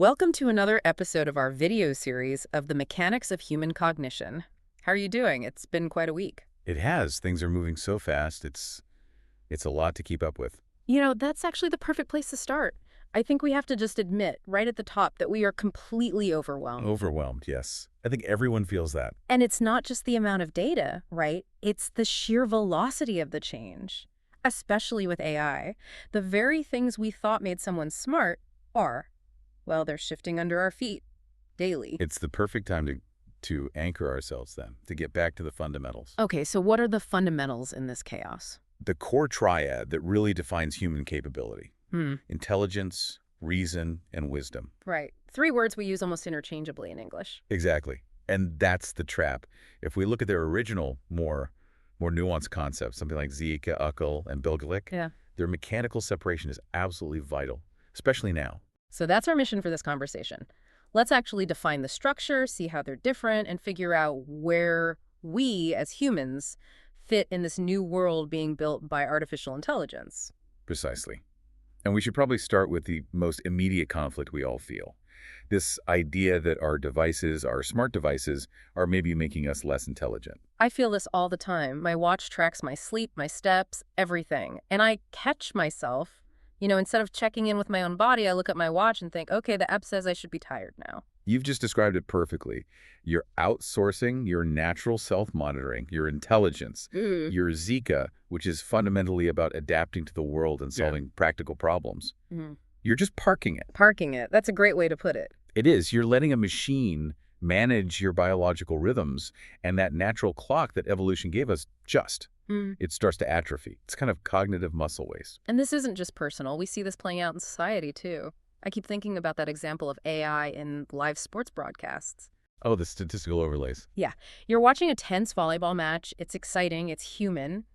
Welcome to another episode of our video series of the mechanics of human cognition. How are you doing? It's been quite a week. It has. Things are moving so fast. It's a lot to keep up with. That's actually the perfect place to start. I think we have to just admit right at the top that we are completely overwhelmed. Overwhelmed, yes. I think everyone feels that. And it's not just the amount of data, right? It's the sheer velocity of the change. Especially with AI. The very things we thought made someone smart well, they're shifting under our feet daily. It's the perfect time to anchor ourselves then, to get back to the fundamentals. Okay, so what are the fundamentals in this chaos? The core triad that really defines human capability. Intelligence, reason, and wisdom. Right. 3 words we use almost interchangeably in English. Exactly. And that's the trap. If we look at their original, more nuanced concepts, something like Zeka, Akıl, and Beggar, their mechanical separation is absolutely vital, especially now. So that's our mission for this conversation. Let's actually define the structure, see how they're different, and figure out where we, as humans, fit in this new world being built by artificial intelligence. Precisely. And we should probably start with the most immediate conflict we all feel. This idea that our devices, our smart devices, are maybe making us less intelligent. I feel this all the time. My watch tracks my sleep, my steps, everything. And I catch myself. Instead of checking in with my own body, I look at my watch and think, okay, the app says I should be tired now. You've just described it perfectly. You're outsourcing your natural self-monitoring, your intelligence, your Zeka, which is fundamentally about adapting to the world and solving practical problems. You're just parking it. Parking it. That's a great way to put it. It is. You're letting a machine manage your biological rhythms, and that natural clock that evolution gave us it starts to atrophy. It's kind of cognitive muscle waste. And this isn't just personal. We see this playing out in society, too. I keep thinking about that example of AI in live sports broadcasts. Oh, the statistical overlays. Yeah. You're watching a tense volleyball match. It's exciting. It's human.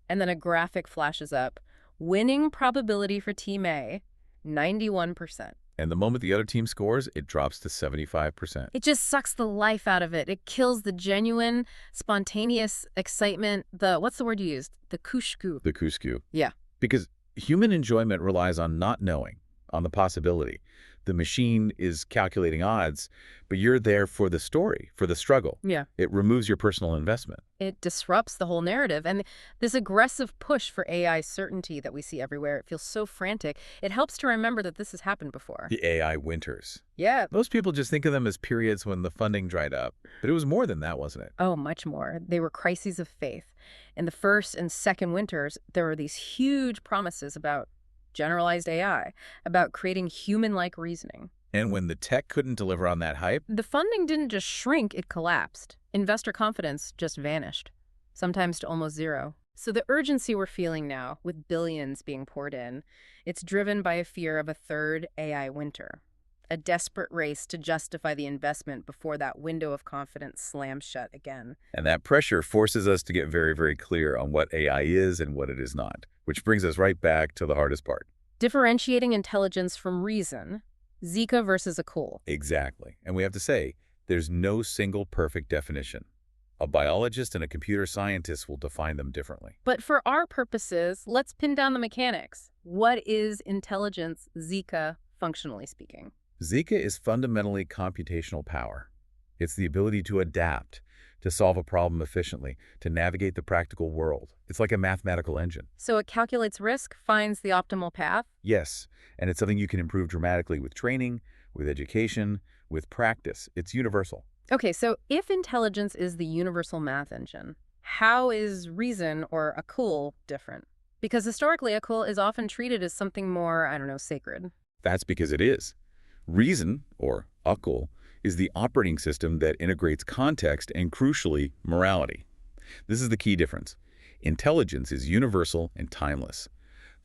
And then a graphic flashes up. Winning probability for Team A, 91%. And the moment the other team scores, it drops to 75%. It just sucks the life out of it. It kills the genuine, spontaneous excitement, what's the word you used? The kushku. The kushku. Yeah. Because human enjoyment relies on not knowing, on the possibility. The machine is calculating odds, but you're there for the story, for the struggle. Yeah. It removes your personal investment. It disrupts the whole narrative. And this aggressive push for AI certainty that we see everywhere, it feels so frantic. It helps to remember that this has happened before. The AI winters. Yeah. Most people just think of them as periods when the funding dried up. But it was more than that, wasn't it? Oh, much more. They were crises of faith. In the first and second winters, there were these huge promises about generalized AI, about creating human-like reasoning. And when the tech couldn't deliver on that hype? The funding didn't just shrink, it collapsed. Investor confidence just vanished, sometimes to almost zero. So the urgency we're feeling now, with billions being poured in, it's driven by a fear of a third AI winter, a desperate race to justify the investment before that window of confidence slams shut again. And that pressure forces us to get very, very clear on what AI is and what it is not, which brings us right back to the hardest part. Differentiating intelligence from reason, Zeka versus Akıl. Exactly. And we have to say, there's no single perfect definition. A biologist and a computer scientist will define them differently. But for our purposes, let's pin down the mechanics. What is intelligence, Zeka, functionally speaking? Zeka is fundamentally computational power. It's the ability to adapt, to solve a problem efficiently, to navigate the practical world. It's like a mathematical engine. So it calculates risk, finds the optimal path? Yes, and it's something you can improve dramatically with training, with education, with practice. It's universal. Okay, so if intelligence is the universal math engine, how is reason or Akıl different? Because historically, Akıl is often treated as something more, sacred. That's because it is. Reason, or Akıl, is the operating system that integrates context and, crucially, morality. This is the key difference. Intelligence is universal and timeless.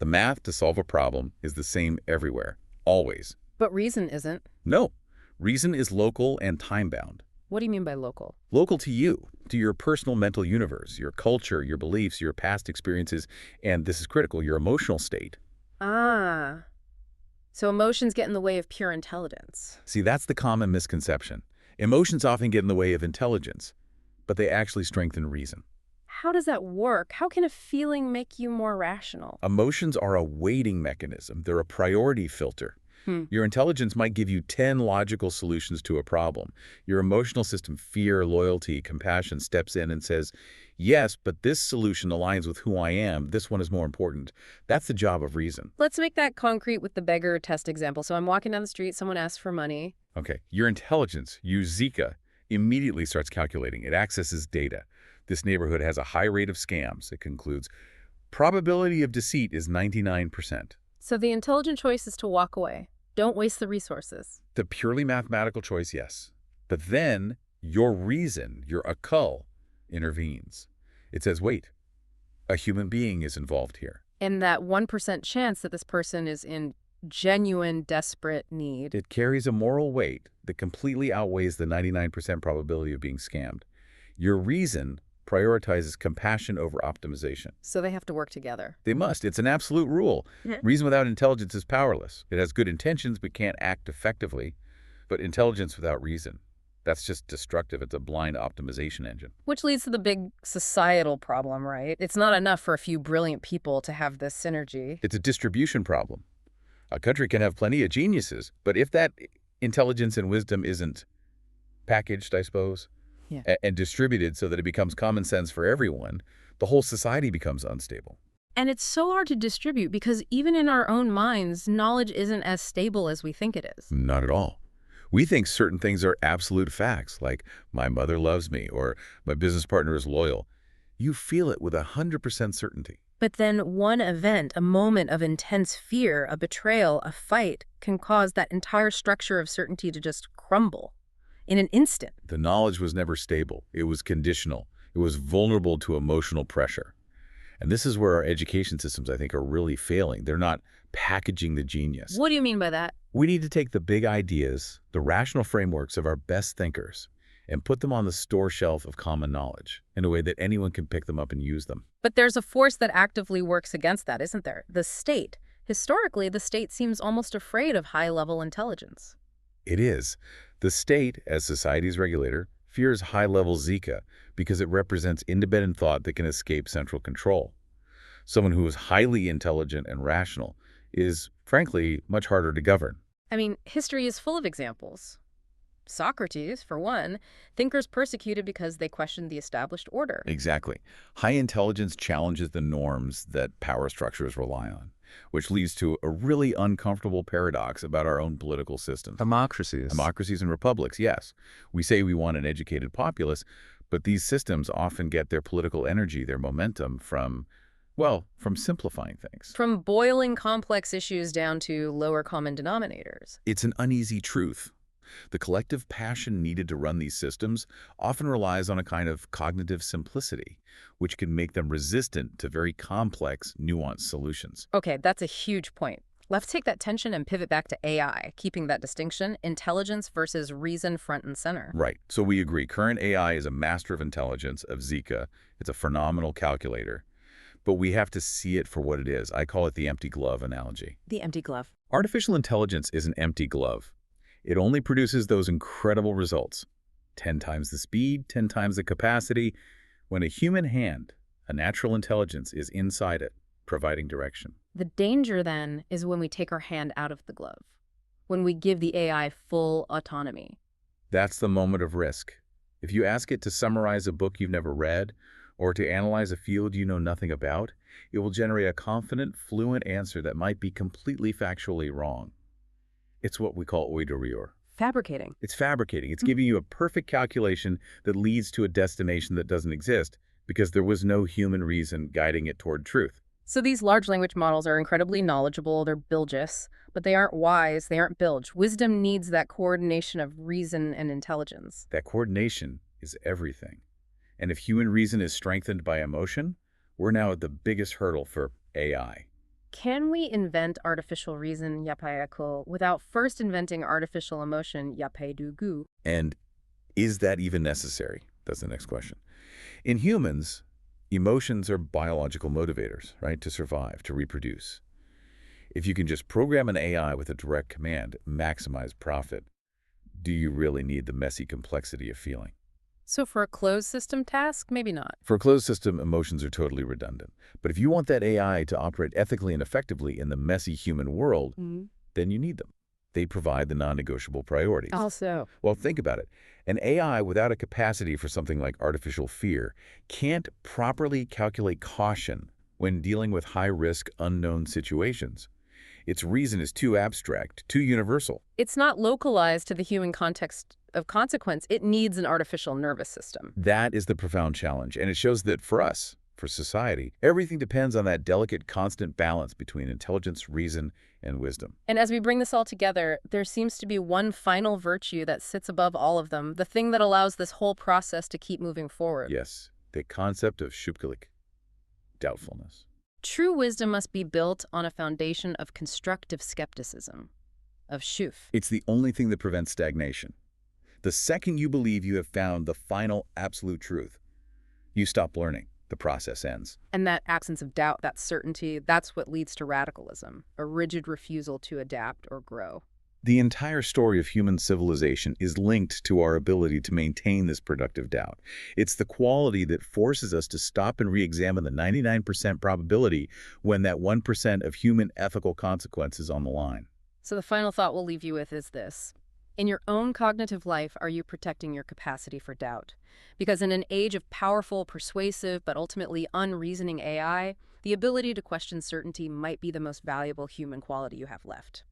The math to solve a problem is the same everywhere, always. But reason isn't. No. Reason is local and time-bound. What do you mean by local? Local to you, to your personal mental universe, your culture, your beliefs, your past experiences, and this is critical, your emotional state. Ah. So emotions get in the way of pure intelligence. See, that's the common misconception. Emotions often get in the way of intelligence, but they actually strengthen reason. How does that work? How can a feeling make you more rational? Emotions are a weighting mechanism. They're a priority filter. Hmm. Your intelligence might give you 10 logical solutions to a problem. Your emotional system, fear, loyalty, compassion, steps in and says, yes, but this solution aligns with who I am. This one is more important. That's the job of reason. Let's make that concrete with the beggar test example. So I'm walking down the street, someone asks for money. Okay, your intelligence, your Zeka, immediately starts calculating. It accesses data. This neighborhood has a high rate of scams. It concludes, probability of deceit is 99%. So the intelligent choice is to walk away. Don't waste the resources. The purely mathematical choice, yes. But then your reason, your Akıl, intervenes. It says, wait, a human being is involved here. And that 1% chance that this person is in genuine, desperate need. It carries a moral weight that completely outweighs the 99% probability of being scammed. Your reason prioritizes compassion over optimization. So they have to work together. They must. It's an absolute rule. Reason without intelligence is powerless. It has good intentions but can't act effectively. But intelligence without reason, that's just destructive. It's a blind optimization engine. Which leads to the big societal problem, right? It's not enough for a few brilliant people to have this synergy. It's a distribution problem. A country can have plenty of geniuses, but if that intelligence and wisdom isn't packaged, I suppose, and distributed so that it becomes common sense for everyone, the whole society becomes unstable. And it's so hard to distribute because even in our own minds, knowledge isn't as stable as we think it is. Not at all. We think certain things are absolute facts, like my mother loves me or my business partner is loyal. You feel it with 100% certainty. But then one event, a moment of intense fear, a betrayal, a fight, can cause that entire structure of certainty to just crumble in an instant. The knowledge was never stable. It was conditional. It was vulnerable to emotional pressure. And this is where our education systems, I think, are really failing. They're not packaging the genius. What do you mean by that? We need to take the big ideas, the rational frameworks of our best thinkers, and put them on the store shelf of common knowledge in a way that anyone can pick them up and use them. But there's a force that actively works against that, isn't there? The state. Historically, the state seems almost afraid of high-level intelligence. It is. The state, as society's regulator, fears high-level Zeka because it represents independent thought that can escape central control. Someone who is highly intelligent and rational is, frankly, much harder to govern. I mean, history is full of examples. Socrates, for one, thinkers persecuted because they questioned the established order. Exactly. High intelligence challenges the norms that power structures rely on, which leads to a really uncomfortable paradox about our own political systems. Democracies and republics, yes. We say we want an educated populace, but these systems often get their political energy, their momentum from simplifying things. From boiling complex issues down to lower common denominators. It's an uneasy truth. The collective passion needed to run these systems often relies on a kind of cognitive simplicity, which can make them resistant to very complex, nuanced solutions. Okay, that's a huge point. Let's take that tension and pivot back to AI, keeping that distinction, intelligence versus reason front and center. Right. So we agree. Current AI is a master of intelligence, of Zeka. It's a phenomenal calculator. But we have to see it for what it is. I call it the empty glove analogy. The empty glove. Artificial intelligence is an empty glove. It only produces those incredible results. 10 times the speed, 10 times the capacity, when a human hand, a natural intelligence, is inside it, providing direction. The danger, then, is when we take our hand out of the glove, when we give the AI full autonomy. That's the moment of risk. If you ask it to summarize a book you've never read, or to analyze a field you know nothing about, it will generate a confident, fluent answer that might be completely factually wrong. It's what we call oidorior. Fabricating. It's fabricating. It's giving you a perfect calculation that leads to a destination that doesn't exist because there was no human reason guiding it toward truth. So these large language models are incredibly knowledgeable, they're bilgeous, but they aren't wise, they aren't bilge. Wisdom needs that coordination of reason and intelligence. That coordination is everything. And if human reason is strengthened by emotion, we're now at the biggest hurdle for AI. Can we invent artificial reason, yapay akıl, without first inventing artificial emotion, yapay dugu? And is that even necessary? That's the next question. In humans, emotions are biological motivators, right? To survive, to reproduce. If you can just program an AI with a direct command, maximize profit, do you really need the messy complexity of feeling? So for a closed system task, maybe not. For a closed system, emotions are totally redundant. But if you want that AI to operate ethically and effectively in the messy human world, then you need them. They provide the non-negotiable priorities. Also, Well, think about it. An AI without a capacity for something like artificial fear can't properly calculate caution when dealing with high-risk, unknown situations. Its reason is too abstract, too universal. it's not localized to the human context of consequence. It needs an artificial nervous system. That is the profound challenge, and it shows that for us, for society, everything depends on that delicate, constant balance between intelligence, reason, and wisdom. And as we bring this all together, there seems to be one final virtue that sits above all of them, the thing that allows this whole process to keep moving forward. Yes, the concept of shubkalik, doubtfulness. True wisdom must be built on a foundation of constructive skepticism, of shuf. It's the only thing that prevents stagnation. The second you believe you have found the final absolute truth, you stop learning. The process ends. And that absence of doubt, that certainty, that's what leads to radicalism, a rigid refusal to adapt or grow. The entire story of human civilization is linked to our ability to maintain this productive doubt. It's the quality that forces us to stop and re-examine the 99% probability when that 1% of human ethical consequence is on the line. So the final thought we'll leave you with is this. In your own cognitive life, are you protecting your capacity for doubt? Because in an age of powerful, persuasive, but ultimately unreasoning AI, the ability to question certainty might be the most valuable human quality you have left.